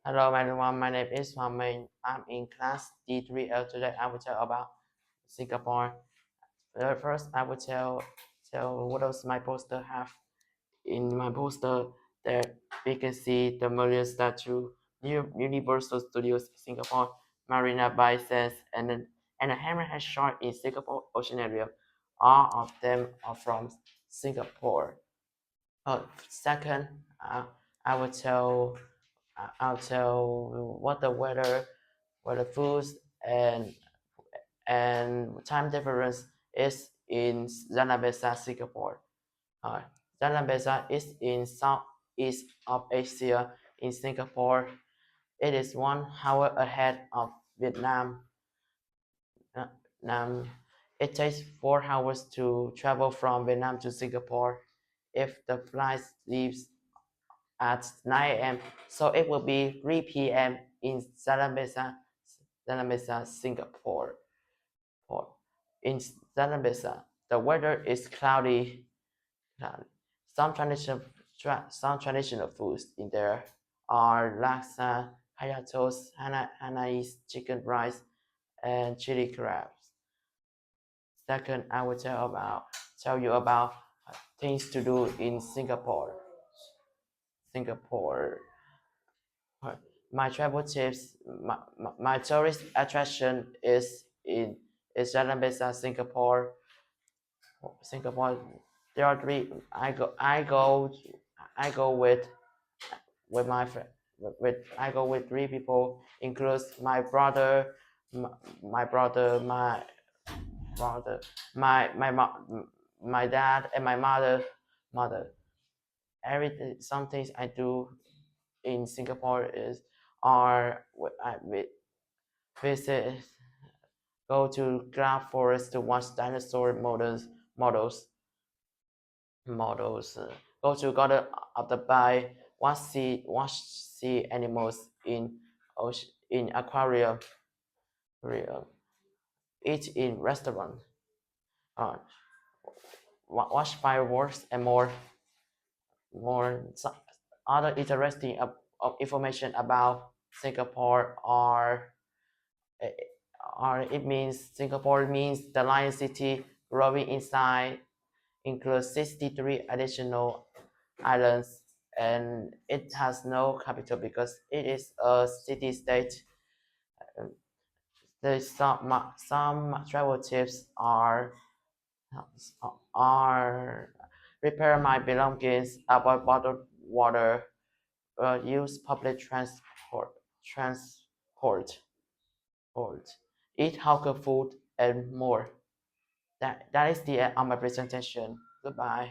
Hello everyone, my name is Hoàng Minh. I'm in class D3L. Today I will tell about Singapore. First, I will tell what else my poster have. In my poster, there we can see the Maria statue, New Universal Studios Singapore, Marina Bay Sands, and a hammerhead shark in Singapore Ocean area. All of them are from Singapore. Second, I will tell I'll tell what the weather foods and time difference is in Zanabesa, Singapore. Uh, Zanabesa is in southeast of Asia in Singapore. It is 1 hour ahead of Vietnam. Nam. It takes 4 hours to travel from Vietnam to Singapore if the flight leaves at 9 a.m. So it will be 3 p.m. in Zanabesa, Singapore. In Zanabesa, the weather is cloudy. Some traditional foods in there are laksa, kaya toast, Hanais chicken rice, and chili crabs. Second, I will tell you about things to do in Singapore. Singapore. My travel tips, my tourist attraction is Jalan Besar, Singapore. Singapore. There are three. I go with my friend. I go with 3 people, includes my brother, my brother, my dad, and my mother. Everything, some things I do in Singapore is are I visit, go to Grab Forest to watch dinosaur models. Go to Garden of the Bay, watch sea animals in ocean, in aquarium, eat in restaurant, uh, watch fireworks and more other interesting of information about Singapore are it means Singapore means the Lion City growing inside includes 63 additional islands, and it has no capital because it is a city-state. There's some travel tips are repair my belongings, avoid bottled water, use public transport, eat healthy food, and more. That is the end of my presentation. Goodbye.